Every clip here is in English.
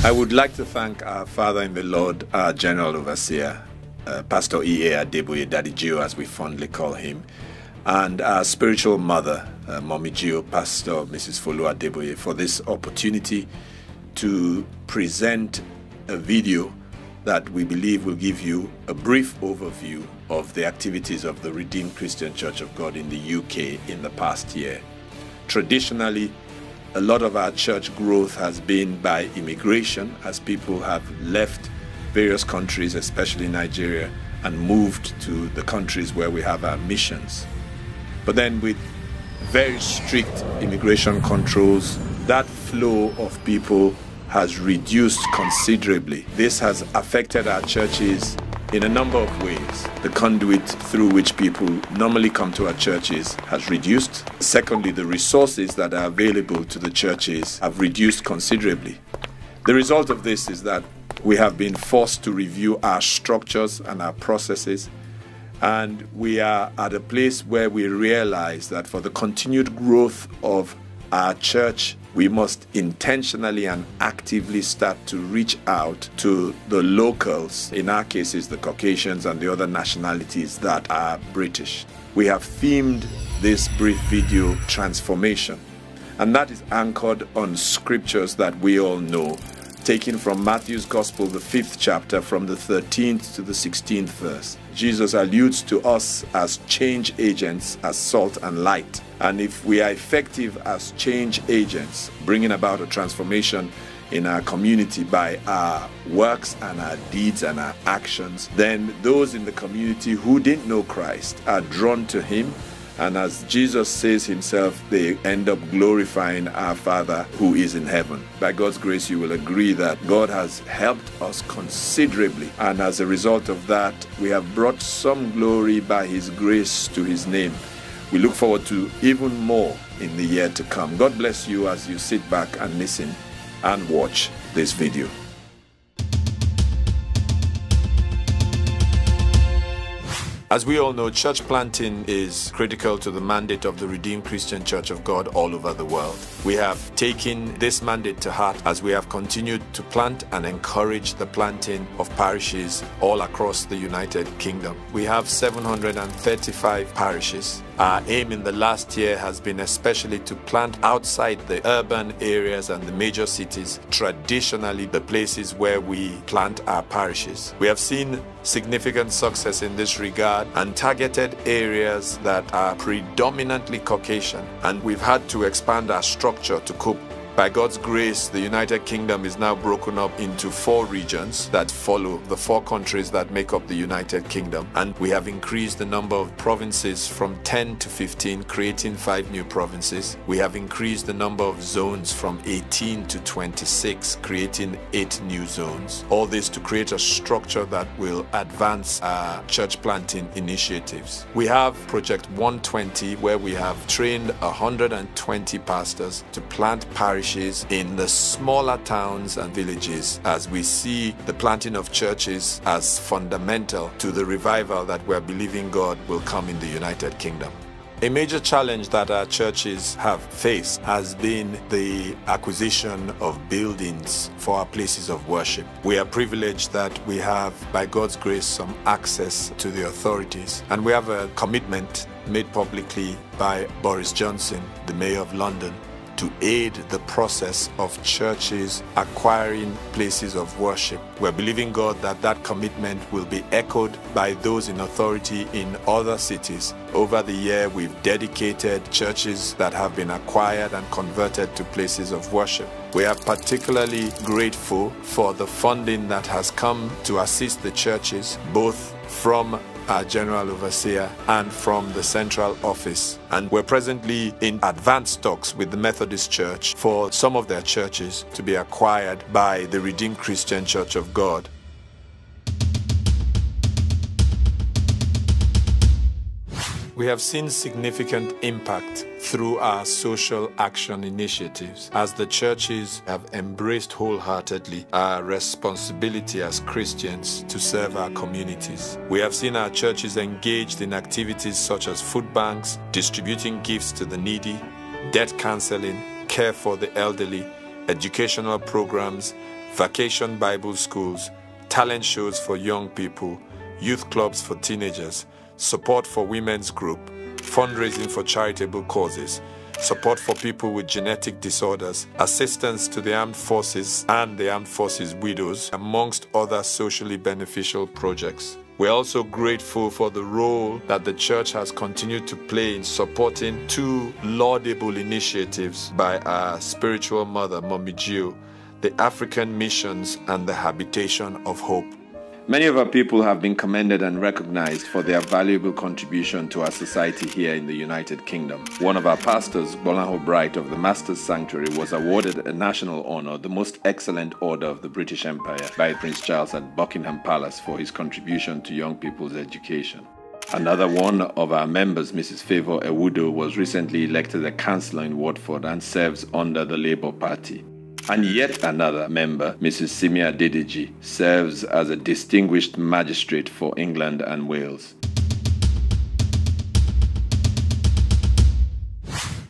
I would like to thank our Father in the Lord, our General Overseer, Pastor E.A. Adeboye, Daddy Gio as we fondly call him, and our spiritual mother, Mommy Gio, Pastor Mrs. Folu Adeboye, for this opportunity to present a video that we believe will give you a brief overview of the activities of the Redeemed Christian Church of God in the UK in the past year. Traditionally, a lot of our church growth has been by immigration, as people have left various countries, especially Nigeria, and moved to the countries where we have our missions. But then with very strict immigration controls, that flow of people has reduced considerably. This has affected our churches in a number of ways. The conduit through which people normally come to our churches has reduced. Secondly, the resources that are available to the churches have reduced considerably. The result of this is that we have been forced to review our structures and our processes, and we are at a place where we realize that for the continued growth of our church, we must intentionally and actively start to reach out to the locals, in our cases the Caucasians and the other nationalities that are British. We have themed this brief video transformation, and that is anchored on scriptures that we all know, taken from Matthew's Gospel, the 5th chapter, from the 13th to the 16th verse. Jesus alludes to us as change agents, as salt and light. And if we are effective as change agents, bringing about a transformation in our community by our works and our deeds and our actions, then those in the community who didn't know Christ are drawn to him. And as Jesus says himself, they end up glorifying our Father who is in heaven. By God's grace, you will agree that God has helped us considerably. And as a result of that, we have brought some glory by his grace to his name. We look forward to even more in the year to come. God bless you as you sit back and listen and watch this video. As we all know, church planting is critical to the mandate of the Redeemed Christian Church of God all over the world. We have taken this mandate to heart as we have continued to plant and encourage the planting of parishes all across the United Kingdom. We have 735 parishes. Our aim in the last year has been especially to plant outside the urban areas and the major cities, traditionally the places where we plant our parishes. We have seen significant success in this regard and targeted areas that are predominantly Caucasian, and we've had to expand our structure to cope. By God's grace, the United Kingdom is now broken up into 4 regions that follow the 4 countries that make up the United Kingdom, and we have increased the number of provinces from 10 to 15, creating 5 new provinces. We have increased the number of zones from 18 to 26, creating 8 new zones. All this to create a structure that will advance our church planting initiatives. We have Project 120, where we have trained 120 pastors to plant parishes in the smaller towns and villages, as we see the planting of churches as fundamental to the revival that we're believing God will come in the United Kingdom. A major challenge that our churches have faced has been the acquisition of buildings for our places of worship. We are privileged that we have, by God's grace, some access to the authorities, and we have a commitment made publicly by Boris Johnson, the Mayor of London, to aid the process of churches acquiring places of worship. We're believing God that that commitment will be echoed by those in authority in other cities. Over the year, we've dedicated churches that have been acquired and converted to places of worship. We are particularly grateful for the funding that has come to assist the churches, both from our General Overseer and from the central office. And we're presently in advanced talks with the Methodist Church for some of their churches to be acquired by the Redeemed Christian Church of God. We have seen significant impact through our social action initiatives as the churches have embraced wholeheartedly our responsibility as Christians to serve our communities. We have seen our churches engaged in activities such as food banks, distributing gifts to the needy, debt counseling, care for the elderly, educational programs, vacation Bible schools, talent shows for young people, youth clubs for teenagers, support for women's group, fundraising for charitable causes, support for people with genetic disorders, assistance to the armed forces and the armed forces widows, amongst other socially beneficial projects. We're also grateful for the role that the church has continued to play in supporting two laudable initiatives by our spiritual mother, Mommy Gio, the African Missions and the Habitation of Hope. Many of our people have been commended and recognized for their valuable contribution to our society here in the United Kingdom. One of our pastors, Bolanho Bright of the Master's Sanctuary, was awarded a national honor, the Most Excellent Order of the British Empire, by Prince Charles at Buckingham Palace for his contribution to young people's education. Another one of our members, Mrs. Favour Ewudo, was recently elected a councillor in Watford and serves under the Labour Party. And yet another member, Mrs. Simia Dedeji, serves as a distinguished magistrate for England and Wales.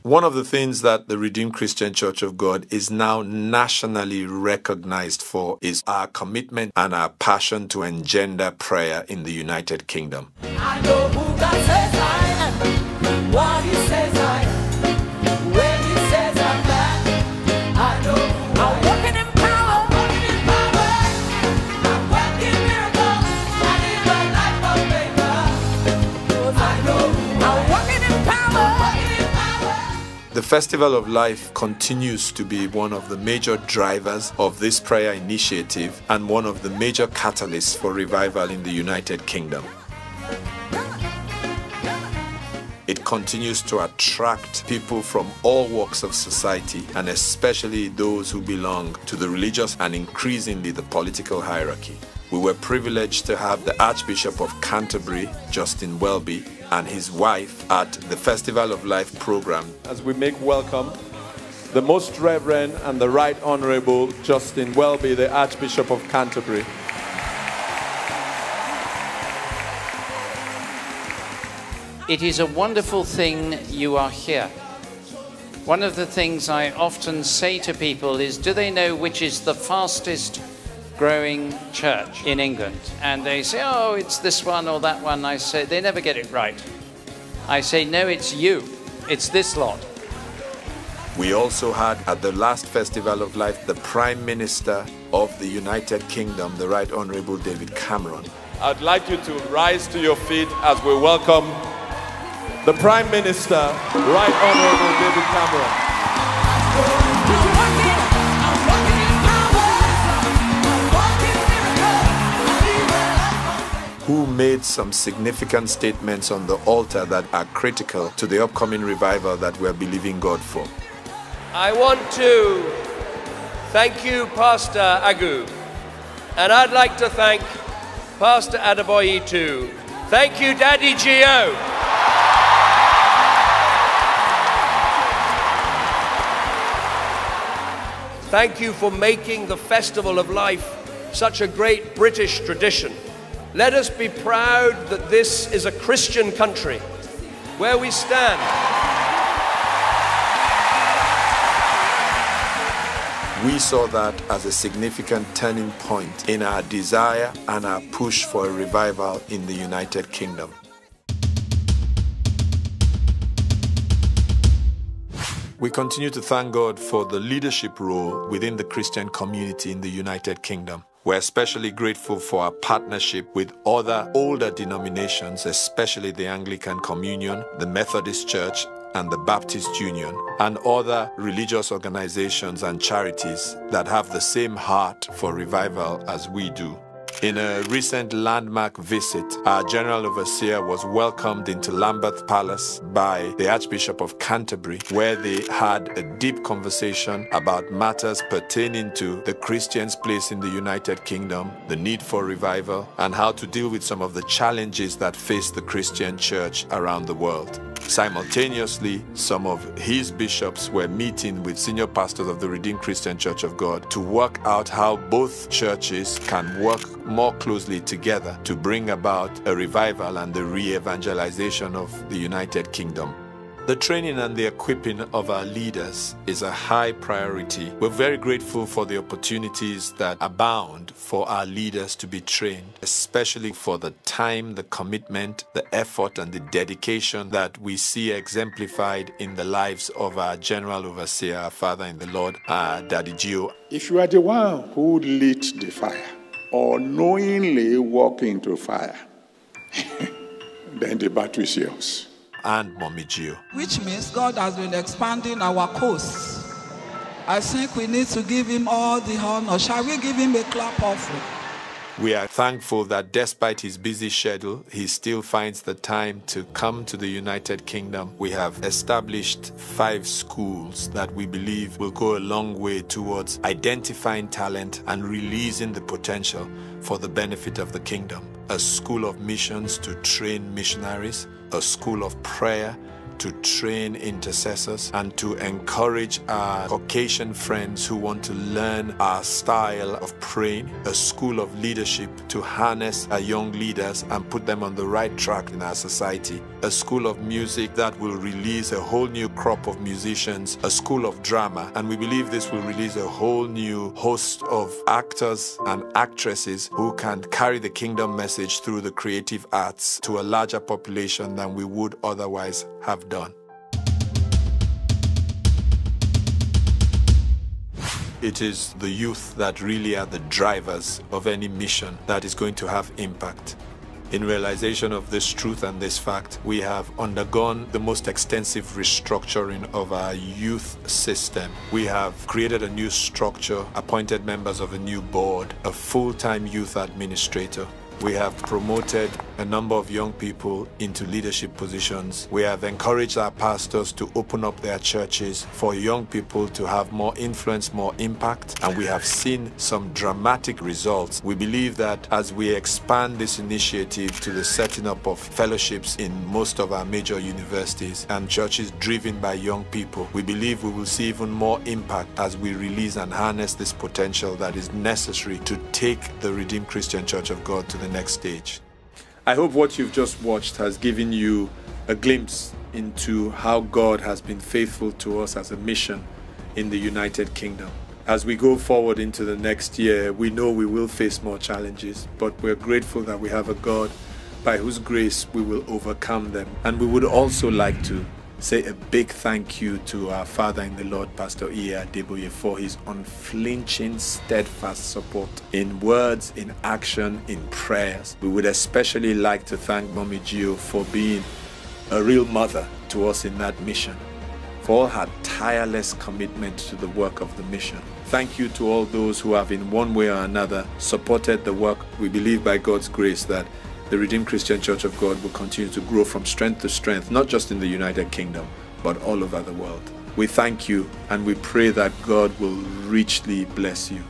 One of the things that the Redeemed Christian Church of God is now nationally recognized for is our commitment and our passion to engender prayer in the United Kingdom. I know who God says I am, what He says I am. The Festival of Life continues to be one of the major drivers of this prayer initiative and one of the major catalysts for revival in the United Kingdom. It continues to attract people from all walks of society, and especially those who belong to the religious and increasingly the political hierarchy. We were privileged to have the Archbishop of Canterbury, Justin Welby, and his wife at the Festival of Life program. As we make welcome the Most Reverend and the Right Honourable Justin Welby, the Archbishop of Canterbury. It is a wonderful thing you are here. One of the things I often say to people is, do they know which is the fastest growing church in England? And they say, oh, it's this one or that one. I say, they never get it right. I say, no, it's you. It's this lot. We also had at the last Festival of Life the Prime Minister of the United Kingdom, the Right Honourable David Cameron. I'd like you to rise to your feet as we welcome the Prime Minister, Right Honourable David Cameron. Who made some significant statements on the altar that are critical to the upcoming revival that we're believing God for. I want to thank you, Pastor Agu, and I'd like to thank Pastor Adeboye too. Thank you, Daddy Gio. Thank you for making the Festival of Life such a great British tradition. Let us be proud that this is a Christian country where we stand. We saw that as a significant turning point in our desire and our push for a revival in the United Kingdom. We continue to thank God for the leadership role within the Christian community in the United Kingdom. We're especially grateful for our partnership with other older denominations, especially the Anglican Communion, the Methodist Church, and the Baptist Union, and other religious organizations and charities that have the same heart for revival as we do. In a recent landmark visit, our General Overseer was welcomed into Lambeth Palace by the Archbishop of Canterbury, where they had a deep conversation about matters pertaining to the Christians' place in the United Kingdom, the need for revival, and how to deal with some of the challenges that face the Christian church around the world. Simultaneously, some of his bishops were meeting with senior pastors of the Redeemed Christian Church of God to work out how both churches can work more closely together to bring about a revival and the re-evangelization of the United Kingdom. The training and the equipping of our leaders is a high priority. We're very grateful for the opportunities that abound for our leaders to be trained, especially for the time, the commitment, the effort, and the dedication that we see exemplified in the lives of our General Overseer, our Father in the Lord, Daddy Gio. If you are the one who lit the fire or knowingly walk into fire, then the battle is yours. And Mommy Gio. Which means God has been expanding our coast. I think we need to give him all the honor. Shall we give him a clap offering? We are thankful that despite his busy schedule, he still finds the time to come to the United Kingdom. We have established 5 schools that we believe will go a long way towards identifying talent and releasing the potential for the benefit of the kingdom. A school of missions to train missionaries, a school of prayer to train intercessors, and to encourage our Caucasian friends who want to learn our style of praying, a school of leadership to harness our young leaders and put them on the right track in our society, a school of music that will release a whole new crop of musicians, a school of drama, and we believe this will release a whole new host of actors and actresses who can carry the kingdom message through the creative arts to a larger population than we would otherwise have done. It is the youth that really are the drivers of any mission that is going to have impact. In realization of this truth and this fact, we have undergone the most extensive restructuring of our youth system. We have created a new structure, appointed members of a new board, a full-time youth administrator. We have promoted a number of young people into leadership positions. We have encouraged our pastors to open up their churches for young people to have more influence, more impact, and we have seen some dramatic results. We believe that as we expand this initiative to the setting up of fellowships in most of our major universities and churches driven by young people, we believe we will see even more impact as we release and harness this potential that is necessary to take the Redeemed Christian Church of God to the next stage. I hope what you've just watched has given you a glimpse into how God has been faithful to us as a mission in the United Kingdom. As we go forward into the next year, we know we will face more challenges, but we're grateful that we have a God by whose grace we will overcome them. And we would also like to say a big thank you to our Father in the Lord, Pastor E. Adeboye, for his unflinching, steadfast support in words, in action, in prayers. We would especially like to thank Mommy Gio for being a real mother to us in that mission, for all her tireless commitment to the work of the mission. Thank you to all those who have in one way or another supported the work. We believe by God's grace that the Redeemed Christian Church of God will continue to grow from strength to strength, not just in the United Kingdom, but all over the world. We thank you and we pray that God will richly bless you.